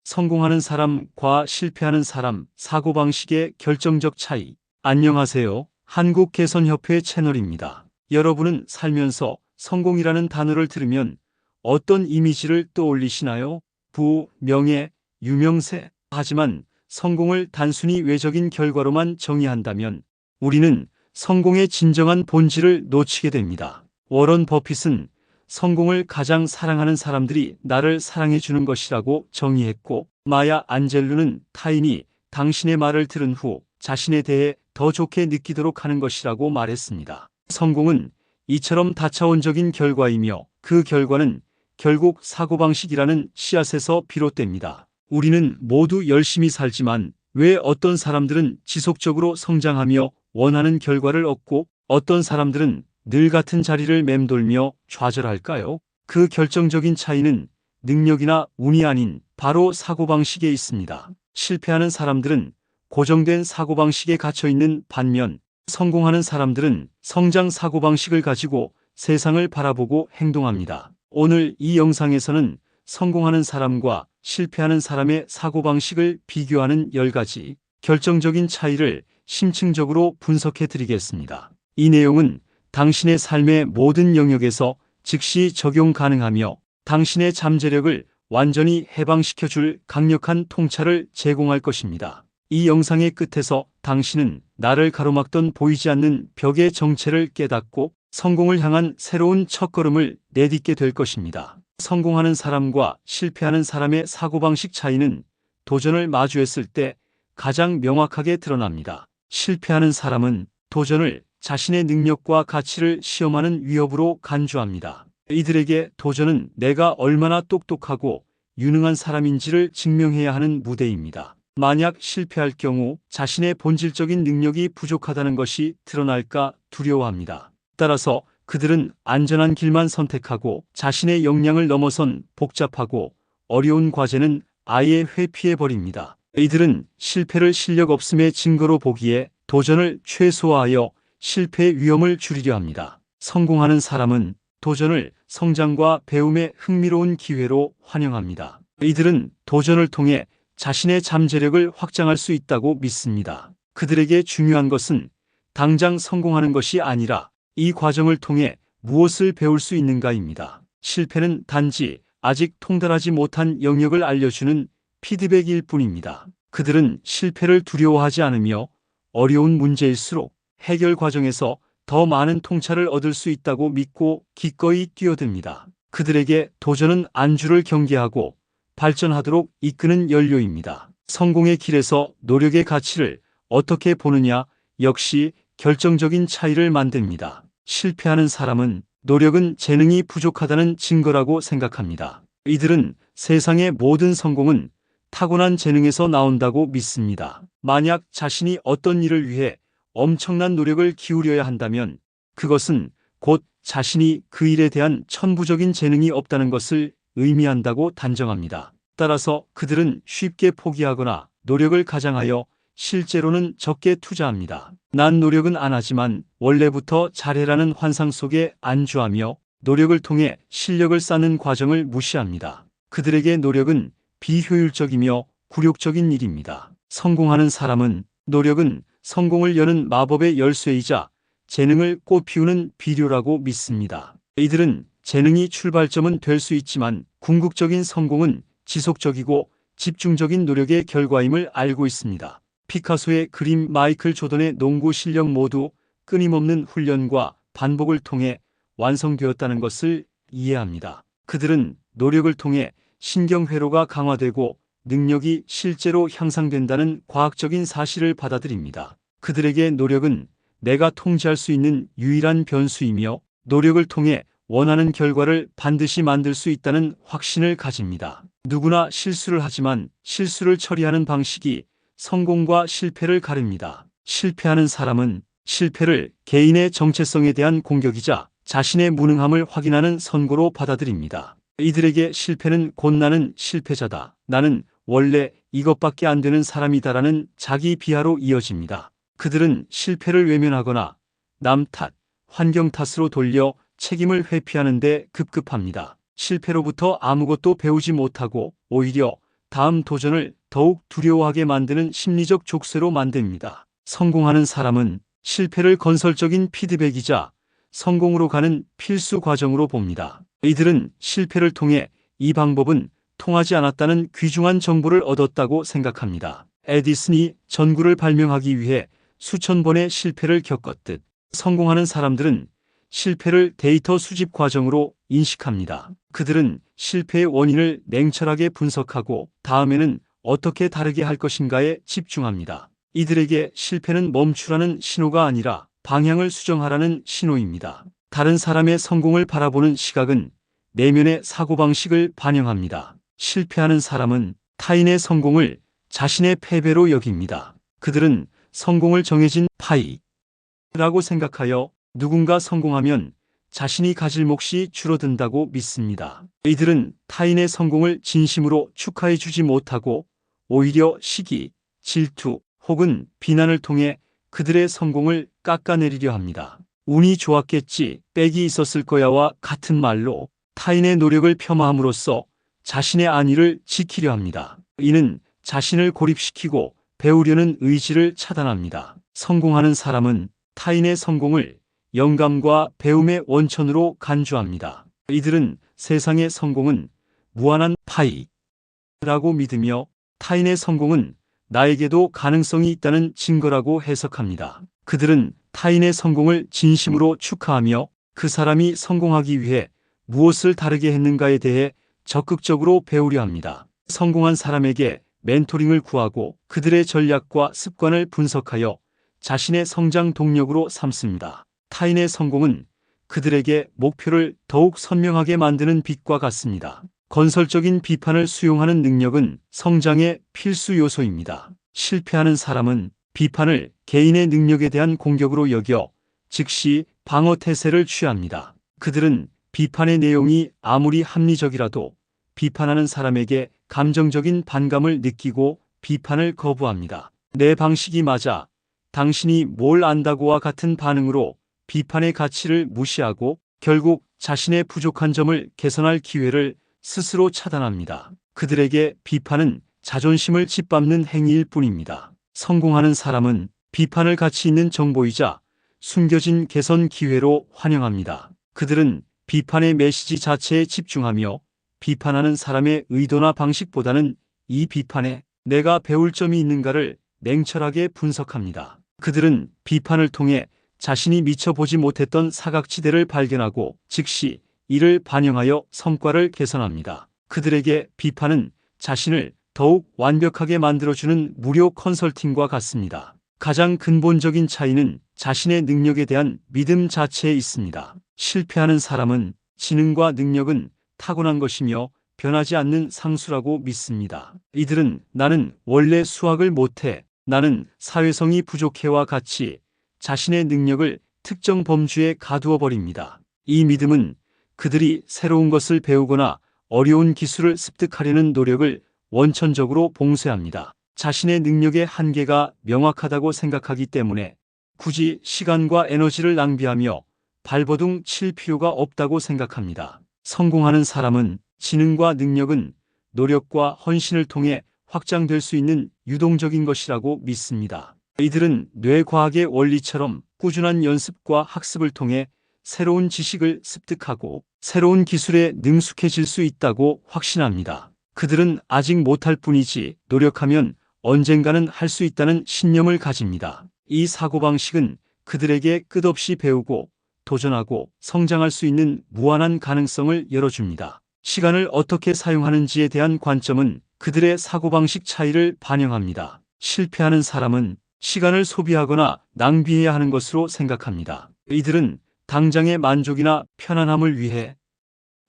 성공하는 사람과 실패하는 사람 사고방식의 결정적 차이. 안녕하세요. 한국개선협회 채널입니다. 여러분은 살면서 성공이라는 단어를 들으면 어떤 이미지를 떠올리시나요? 부호, 명예, 유명세. 하지만 성공을 단순히 외적인 결과로만 정의한다면 우리는 성공의 진정한 본질을 놓치게 됩니다. 워런 버핏은 성공을 가장 사랑하는 사람들이 나를 사랑해 주는 것이라고 정의했고, 마야 안젤루는 타인이 당신의 말을 들은 후 자신에 대해 더 좋게 느끼도록 하는 것이라고 말했습니다. 성공은 이처럼 다차원적인 결과이며 그 결과는 결국 사고방식이라는 씨앗에서 비롯됩니다. 우리는 모두 열심히 살지만 왜 어떤 사람들은 지속적으로 성장하며 원하는 결과를 얻고 어떤 사람들은 늘 같은 자리를 맴돌며 좌절할까요? 그 결정적인 차이는 능력이나 운이 아닌 바로 사고방식에 있습니다. 실패하는 사람들은 고정된 사고방식에 갇혀있는 반면 성공하는 사람들은 성장 사고방식을 가지고 세상을 바라보고 행동합니다. 오늘 이 영상에서는 성공하는 사람과 실패하는 사람의 사고방식을 비교하는 10가지 결정적인 차이를 심층적으로 분석해 드리겠습니다. 이 내용은 당신의 삶의 모든 영역에서 즉시 적용 가능하며 당신의 잠재력을 완전히 해방시켜 줄 강력한 통찰을 제공할 것입니다. 이 영상의 끝에서 당신은 나를 가로막던 보이지 않는 벽의 정체를 깨닫고 성공을 향한 새로운 첫걸음을 내딛게 될 것입니다. 성공하는 사람과 실패하는 사람의 사고방식 차이는 도전을 마주했을 때 가장 명확하게 드러납니다. 실패하는 사람은 도전을 자신의 능력과 가치를 시험하는 위협으로 간주합니다. 이들에게 도전은 내가 얼마나 똑똑하고 유능한 사람인지를 증명해야 하는 무대입니다. 만약 실패할 경우 자신의 본질적인 능력이 부족하다는 것이 드러날까 두려워합니다. 따라서 그들은 안전한 길만 선택하고 자신의 역량을 넘어선 복잡하고 어려운 과제는 아예 회피해버립니다. 이들은 실패를 실력 없음의 증거로 보기에 도전을 최소화하여 실패의 위험을 줄이려 합니다. 성공하는 사람은 도전을 성장과 배움의 흥미로운 기회로 환영합니다. 이들은 도전을 통해 자신의 잠재력을 확장할 수 있다고 믿습니다. 그들에게 중요한 것은 당장 성공하는 것이 아니라 이 과정을 통해 무엇을 배울 수 있는가입니다. 실패는 단지 아직 통달하지 못한 영역을 알려주는 피드백일 뿐입니다. 그들은 실패를 두려워하지 않으며 어려운 문제일수록 해결 과정에서 더 많은 통찰을 얻을 수 있다고 믿고 기꺼이 뛰어듭니다. 그들에게 도전은 안주를 경계하고 발전하도록 이끄는 연료입니다. 성공의 길에서 노력의 가치를 어떻게 보느냐 역시 결정적인 차이를 만듭니다. 실패하는 사람은 노력은 재능이 부족하다는 증거라고 생각합니다. 이들은 세상의 모든 성공은 타고난 재능에서 나온다고 믿습니다. 만약 자신이 어떤 일을 위해 엄청난 노력을 기울여야 한다면 그것은 곧 자신이 그 일에 대한 천부적인 재능이 없다는 것을 의미한다고 단정합니다. 따라서 그들은 쉽게 포기하거나 노력을 가장하여 실제로는 적게 투자합니다. 난 노력은 안 하지만 원래부터 잘해라는 환상 속에 안주하며 노력을 통해 실력을 쌓는 과정을 무시합니다. 그들에게 노력은 비효율적이며 굴욕적인 일입니다. 성공하는 사람은 노력은 성공을 여는 마법의 열쇠이자 재능을 꽃피우는 비료라고 믿습니다. 이들은 재능이 출발점은 될 수 있지만 궁극적인 성공은 지속적이고 집중적인 노력의 결과임을 알고 있습니다. 피카소의 그림, 마이클 조던의 농구 실력 모두 끊임없는 훈련과 반복을 통해 완성되었다는 것을 이해합니다. 그들은 노력을 통해 신경회로가 강화되고 능력이 실제로 향상된다는 과학적인 사실을 받아들입니다. 그들에게 노력은 내가 통제할 수 있는 유일한 변수이며 노력을 통해 원하는 결과를 반드시 만들 수 있다는 확신을 가집니다. 누구나 실수를 하지만 실수를 처리하는 방식이 성공과 실패를 가립니다. 실패하는 사람은 실패를 개인의 정체성에 대한 공격이자 자신의 무능함을 확인하는 선고로 받아들입니다. 이들에게 실패는 곧 나는 실패자다, 나는 원래 이것밖에 안 되는 사람이다라는 자기 비하로 이어집니다. 그들은 실패를 외면하거나 남 탓, 환경 탓으로 돌려 책임을 회피하는 데 급급합니다. 실패로부터 아무것도 배우지 못하고 오히려 다음 도전을 더욱 두려워하게 만드는 심리적 족쇄로 만듭니다. 성공하는 사람은 실패를 건설적인 피드백이자 성공으로 가는 필수 과정으로 봅니다. 이들은 실패를 통해 이 방법은 통하지 않았다는 귀중한 정보를 얻었다고 생각합니다. 에디슨이 전구를 발명하기 위해 수천 번의 실패를 겪었듯 성공하는 사람들은 실패를 데이터 수집 과정으로 인식합니다. 그들은 실패의 원인을 냉철하게 분석하고 다음에는 어떻게 다르게 할 것인가에 집중합니다. 이들에게 실패는 멈추라는 신호가 아니라 방향을 수정하라는 신호입니다. 다른 사람의 성공을 바라보는 시각은 내면의 사고방식을 반영합니다. 실패하는 사람은 타인의 성공을 자신의 패배로 여깁니다. 그들은 성공을 정해진 파이라고 생각하여 누군가 성공하면 자신이 가질 몫이 줄어든다고 믿습니다. 이들은 타인의 성공을 진심으로 축하해 주지 못하고 오히려 시기, 질투 혹은 비난을 통해 그들의 성공을 깎아내리려 합니다. 운이 좋았겠지, 빽이 있었을 거야와 같은 말로 타인의 노력을 폄하함으로써 자신의 안위를 지키려 합니다. 이는 자신을 고립시키고 배우려는 의지를 차단합니다. 성공하는 사람은 타인의 성공을 영감과 배움의 원천으로 간주합니다. 이들은 세상의 성공은 무한한 파이라고 믿으며 타인의 성공은 나에게도 가능성이 있다는 증거라고 해석합니다. 그들은 타인의 성공을 진심으로 축하하며 그 사람이 성공하기 위해 무엇을 다르게 했는가에 대해 적극적으로 배우려 합니다. 성공한 사람에게 멘토링을 구하고 그들의 전략과 습관을 분석하여 자신의 성장 동력으로 삼습니다. 타인의 성공은 그들에게 목표를 더욱 선명하게 만드는 빛과 같습니다. 건설적인 비판을 수용하는 능력은 성장의 필수 요소입니다. 실패하는 사람은 비판을 개인의 능력에 대한 공격으로 여겨 즉시 방어 태세를 취합니다. 그들은 비판의 내용이 아무리 합리적이라도 비판하는 사람에게 감정적인 반감을 느끼고 비판을 거부합니다. 내 방식이 맞아, 당신이 뭘 안다고와 같은 반응으로 비판의 가치를 무시하고 결국 자신의 부족한 점을 개선할 기회를 스스로 차단합니다. 그들에게 비판은 자존심을 짓밟는 행위일 뿐입니다. 성공하는 사람은 비판을 가치 있는 정보이자 숨겨진 개선 기회로 환영합니다. 그들은 비판의 메시지 자체에 집중하며 비판하는 사람의 의도나 방식보다는 이 비판에 내가 배울 점이 있는가를 냉철하게 분석합니다. 그들은 비판을 통해 자신이 미처 보지 못했던 사각지대를 발견하고 즉시 이를 반영하여 성과를 개선합니다. 그들에게 비판은 자신을 더욱 완벽하게 만들어주는 무료 컨설팅과 같습니다. 가장 근본적인 차이는 자신의 능력에 대한 믿음 자체에 있습니다. 실패하는 사람은 지능과 능력은 타고난 것이며 변하지 않는 상수라고 믿습니다. 이들은 나는 원래 수학을 못해, 나는 사회성이 부족해와 같이 자신의 능력을 특정 범주에 가두어 버립니다. 이 믿음은 그들이 새로운 것을 배우거나 어려운 기술을 습득하려는 노력을 원천적으로 봉쇄합니다. 자신의 능력의 한계가 명확하다고 생각하기 때문에 굳이 시간과 에너지를 낭비하며 발버둥 칠 필요가 없다고 생각합니다. 성공하는 사람은 지능과 능력은 노력과 헌신을 통해 확장될 수 있는 유동적인 것이라고 믿습니다. 이들은 뇌과학의 원리처럼 꾸준한 연습과 학습을 통해 새로운 지식을 습득하고 새로운 기술에 능숙해질 수 있다고 확신합니다. 그들은 아직 못할 뿐이지 노력하면 언젠가는 할 수 있다는 신념을 가집니다. 이 사고방식은 그들에게 끝없이 배우고 도전하고 성장할 수 있는 무한한 가능성을 열어줍니다. 시간을 어떻게 사용하는지에 대한 관점은 그들의 사고방식 차이를 반영합니다. 실패하는 사람은 시간을 소비하거나 낭비해야 하는 것으로 생각합니다. 이들은 당장의 만족이나 편안함을 위해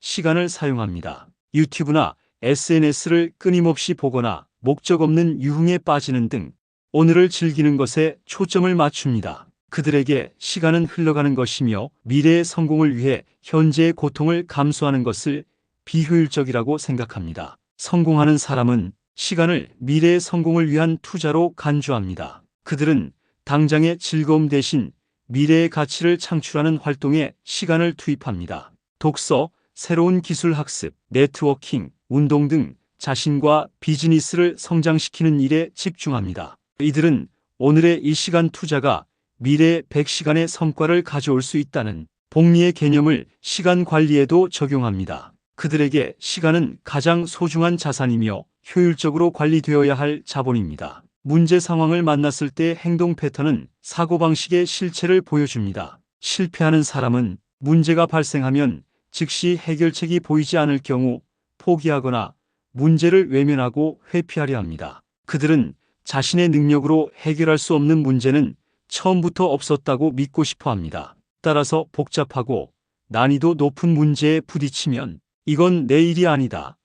시간을 사용합니다. 유튜브나 SNS를 끊임없이 보거나 목적 없는 유흥에 빠지는 등 오늘을 즐기는 것에 초점을 맞춥니다. 그들에게 시간은 흘러가는 것이며 미래의 성공을 위해 현재의 고통을 감수하는 것을 비효율적이라고 생각합니다. 성공하는 사람은 시간을 미래의 성공을 위한 투자로 간주합니다. 그들은 당장의 즐거움 대신 미래의 가치를 창출하는 활동에 시간을 투입합니다. 독서, 새로운 기술 학습, 네트워킹, 운동 등 자신과 비즈니스를 성장시키는 일에 집중합니다. 이들은 오늘의 1시간 투자가 미래의 100시간의 성과를 가져올 수 있다는 복리의 개념을 시간 관리에도 적용합니다. 그들에게 시간은 가장 소중한 자산이며 효율적으로 관리되어야 할 자본입니다. 문제 상황을 만났을 때 행동 패턴은 사고방식의 실체를 보여줍니다. 실패하는 사람은 문제가 발생하면 즉시 해결책이 보이지 않을 경우 포기하거나 문제를 외면하고 회피하려 합니다. 그들은 자신의 능력으로 해결할 수 없는 문제는 처음부터 없었다고 믿고 싶어 합니다. 따라서 복잡하고 난이도 높은 문제에 부딪히면 이건 내 일이 아니다,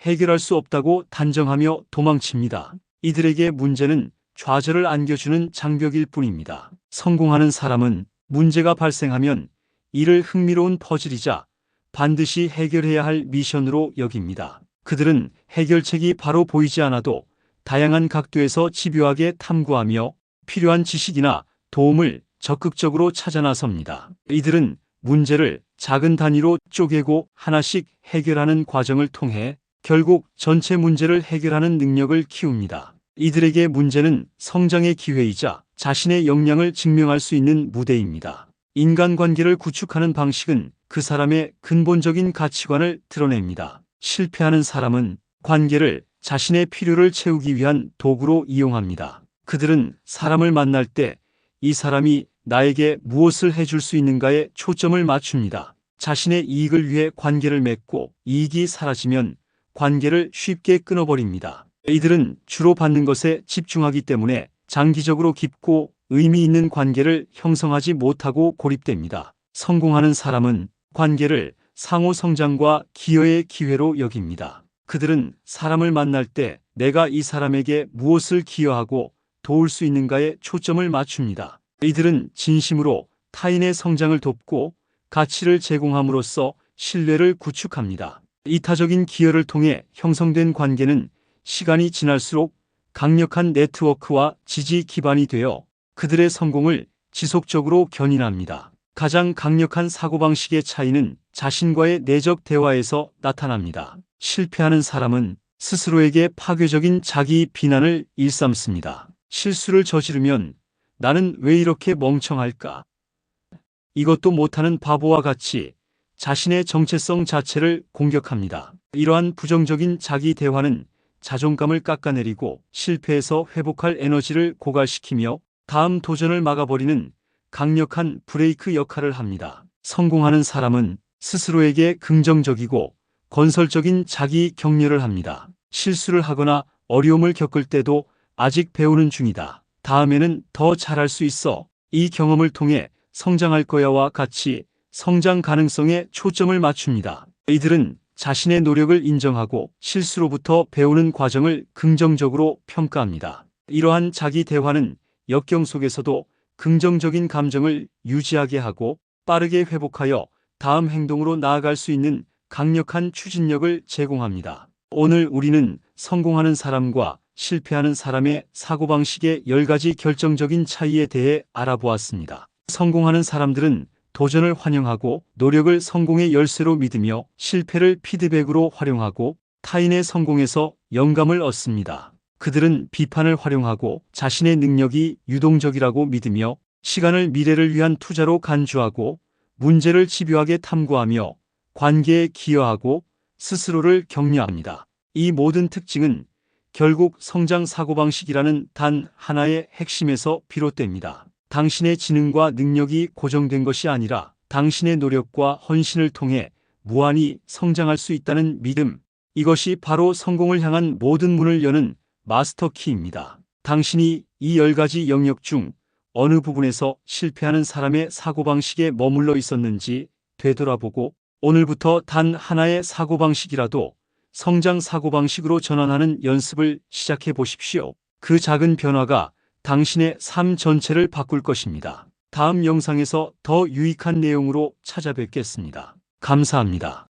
해결할 수 없다고 단정하며 도망칩니다. 이들에게 문제는 좌절을 안겨주는 장벽일 뿐입니다. 성공하는 사람은 문제가 발생하면 이를 흥미로운 퍼즐이자 반드시 해결해야 할 미션으로 여깁니다. 그들은 해결책이 바로 보이지 않아도 다양한 각도에서 집요하게 탐구하며 필요한 지식이나 도움을 적극적으로 찾아 나섭니다. 이들은 문제를 작은 단위로 쪼개고 하나씩 해결하는 과정을 통해 결국 전체 문제를 해결하는 능력을 키웁니다. 이들에게 문제는 성장의 기회이자 자신의 역량을 증명할 수 있는 무대입니다. 인간관계를 구축하는 방식은 그 사람의 근본적인 가치관을 드러냅니다. 실패하는 사람은 관계를 자신의 필요를 채우기 위한 도구로 이용합니다. 그들은 사람을 만날 때 이 사람이 나에게 무엇을 해줄 수 있는가에 초점을 맞춥니다. 자신의 이익을 위해 관계를 맺고 이익이 사라지면 관계를 쉽게 끊어버립니다. 이들은 주로 받는 것에 집중하기 때문에 장기적으로 깊고 의미 있는 관계를 형성하지 못하고 고립됩니다. 성공하는 사람은 관계를 상호 성장과 기여의 기회로 여깁니다. 그들은 사람을 만날 때 내가 이 사람에게 무엇을 기여하고 도울 수 있는가에 초점을 맞춥니다. 이들은 진심으로 타인의 성장을 돕고 가치를 제공함으로써 신뢰를 구축합니다. 이타적인 기여를 통해 형성된 관계는 시간이 지날수록 강력한 네트워크와 지지 기반이 되어 그들의 성공을 지속적으로 견인합니다. 가장 강력한 사고방식의 차이는 자신과의 내적 대화에서 나타납니다. 실패하는 사람은 스스로에게 파괴적인 자기 비난을 일삼습니다. 실수를 저지르면 나는 왜 이렇게 멍청할까? 이것도 못하는 바보와 같이 자신의 정체성 자체를 공격합니다. 이러한 부정적인 자기 대화는 자존감을 깎아내리고 실패에서 회복할 에너지를 고갈시키며 다음 도전을 막아버리는 강력한 브레이크 역할을 합니다. 성공하는 사람은 스스로에게 긍정적이고 건설적인 자기 격려를 합니다. 실수를 하거나 어려움을 겪을 때도 아직 배우는 중이다, 다음에는 더 잘할 수 있어, 이 경험을 통해 성장할 거야와 같이 성장 가능성에 초점을 맞춥니다. 이들은 자신의 노력을 인정하고 실수로부터 배우는 과정을 긍정적으로 평가합니다. 이러한 자기 대화는 역경 속에서도 긍정적인 감정을 유지하게 하고 빠르게 회복하여 다음 행동으로 나아갈 수 있는 강력한 추진력을 제공합니다. 오늘 우리는 성공하는 사람과 실패하는 사람의 사고방식의 10가지 결정적인 차이에 대해 알아보았습니다. 성공하는 사람들은 도전을 환영하고 노력을 성공의 열쇠로 믿으며 실패를 피드백으로 활용하고 타인의 성공에서 영감을 얻습니다. 그들은 비판을 활용하고 자신의 능력이 유동적이라고 믿으며 시간을 미래를 위한 투자로 간주하고 문제를 집요하게 탐구하며 관계에 기여하고 스스로를 격려합니다. 이 모든 특징은 결국 성장 사고방식이라는 단 하나의 핵심에서 비롯됩니다. 당신의 지능과 능력이 고정된 것이 아니라 당신의 노력과 헌신을 통해 무한히 성장할 수 있다는 믿음, 이것이 바로 성공을 향한 모든 문을 여는 마스터키입니다. 당신이 이 10가지 영역 중 어느 부분에서 실패하는 사람의 사고방식에 머물러 있었는지 되돌아보고 오늘부터 단 하나의 사고방식이라도 성장 사고방식으로 전환하는 연습을 시작해 보십시오. 그 작은 변화가 당신의 삶 전체를 바꿀 것입니다. 다음 영상에서 더 유익한 내용으로 찾아뵙겠습니다. 감사합니다.